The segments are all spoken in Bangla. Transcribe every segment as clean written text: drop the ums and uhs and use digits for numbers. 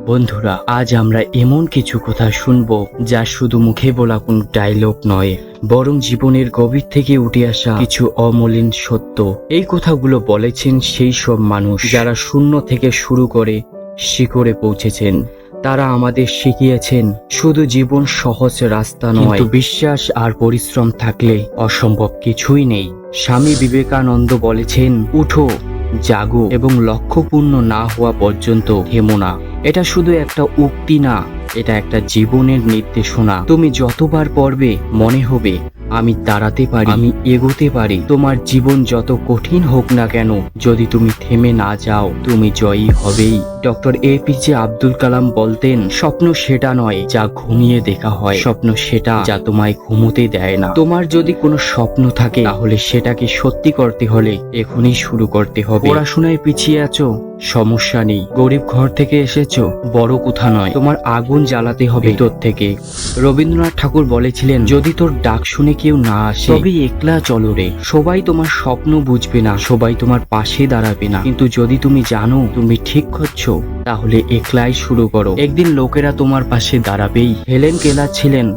বন্ধুরা, আজ আমরা এমন কিছু কথা শুনবো যা শুধু মুখে বলা কোনো ডায়লগ নয়, বরং জীবনের গভীর থেকে উঠে আসা কিছু অমলিন সত্য। এই কথাগুলো বলেছেন সেই সব মানুষ যারা শূন্য থেকে শুরু করে শিখরে পৌঁছেছেন। তারা আমাদের শিখিয়েছেন শুধু জীবন সহজ রাস্তা নয়, কিন্তু বিশ্বাস আর পরিশ্রম থাকলে অসম্ভব কিছুই নেই। স্বামী বিবেকানন্দ বলেছেন, উঠো, জাগো এবং লক্ষ্যপূর্ণ না হওয়া পর্যন্ত থেমো না। এটা শুধু একটা উক্তি না, এটা একটা জীবনের নির্দেশনা। তুমি যতবার পড়বে মনে হবে আমি দাঁড়াতে পারি, আমি এগোতে পারি। তোমার জীবন যত কঠিন হোক না কেন, যদি তুমি থেমে না যাও তুমি জয়ী হবেই। ডক্টর এপিজে আব্দুল কালাম বলতেন, স্বপ্ন সেটা নয় যা ঘুমিয়ে দেখা হয়, স্বপ্ন সেটা যা তোমায় ঘুমোতে দেয় না। তোমার যদি কোনো স্বপ্ন থাকে তাহলে সেটাকে সত্যি করতে হলে এখনই শুরু করতে হবে। পড়াশোনায় পিছিয়ে আছো, সমস্যা নেই। গরিব ঘর থেকে এসেছো, বড় কথা নয়। তোমার আগুন জ্বালাতে হবে ভিতর থেকে। রবীন্দ্রনাথ ঠাকুর বলেছিলেন, যদি তোর ডাক শুনে কেউ না আসে তবে একলা চলো রে। সবাই তোমার স্বপ্ন বুঝবে না, সবাই তোমার পাশে দাঁড়াবে না, কিন্তু যদি তুমি জানো তুমি ঠিক করছো তাহলে একলাই শুরু করো। একদিন লোকেরা তোমার পাশে দাঁড়াবেই। হেলেন কেলার ছিলেন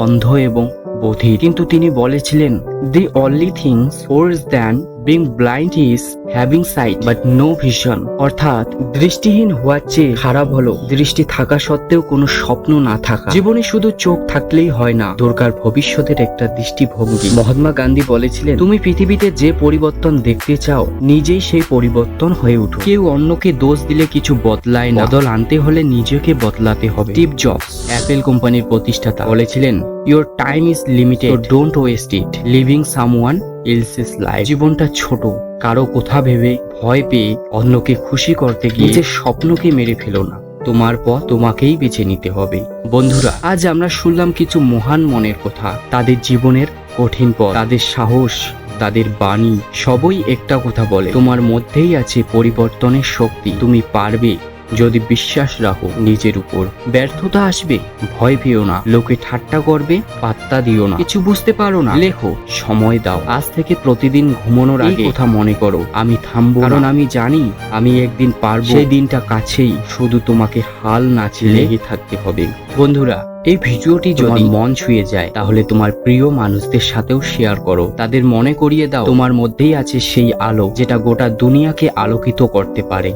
অন্ধ এবং বধির, কিন্তু তিনি বলেছিলেন, the only things worse than being blind is having sight but no vision. অর্থাৎ দৃষ্টিহীন হওয়ার চেয়ে খারাপ হলো দৃষ্টি থাকা সত্ত্বেও কোনো স্বপ্ন না থাকা। জীবনে শুধু চোখ থাকলেই হয় না, দরকার ভবিষ্যতের একটা দৃষ্টিভঙ্গি। মহাত্মা গান্ধী বলেছিলেন, তুমি পৃথিবীতে যে পরিবর্তন দেখতে চাও নিজেই সেই পরিবর্তন হয়ে উঠো। কেউ অন্যকে দোষ দিলে কিছু বদলায় না, বদল আনতে হলে নিজেকে বদলাতে হবে। স্টিভ জবস, অ্যাপেল কোম্পানির প্রতিষ্ঠাতা, বলেছিলেন, your time is limited, don't waste it living someone else's life. জীবনটা ছোট, কারো কথা ভেবে ভয় পেয়ে অন্যকে খুশি করতে গিয়ে নিজের স্বপ্নকে মেরে ফেলো না। তোমার পথ তোমাকেই বেছে নিতে হবে। বন্ধুরা, আজ আমরা শুনলাম কিছু মহান মনের কথা, তাদের জীবনের কঠিন পথ, তাদের সাহস, তাদের বাণী, সবই একটা কথা বলে, তোমার মধ্যেই আছে পরিবর্তনের শক্তি। তুমি পারবে যদি বিশ্বাস রাখো নিজের উপর। ব্যর্থতা আসবে, ভয় পেও না। লোকে ঠাট্টা করবে, পাত্তা দিও না। কিছু বুঝতে পারো না, লেখো, সময় দাও। আজ থেকে প্রতিদিন ঘুমানোর আগে কথা মনে করো, আমি থামবো, কারণ আমি জানি আমি একদিন পারবো। সেই দিনটা কাছেই, শুধু তোমাকে হাল না ছেড়ে লেগে থাকতে হবে। বন্ধুরা, এই ভিডিওটি যদি মন ছুঁয়ে যায় তাহলে তোমার প্রিয় মানুষদের সাথেও শেয়ার করো। তাদের মনে করিয়ে দাও তোমার মধ্যেই আছে সেই আলো যেটা গোটা দুনিয়াকে আলোকিত করতে পারে।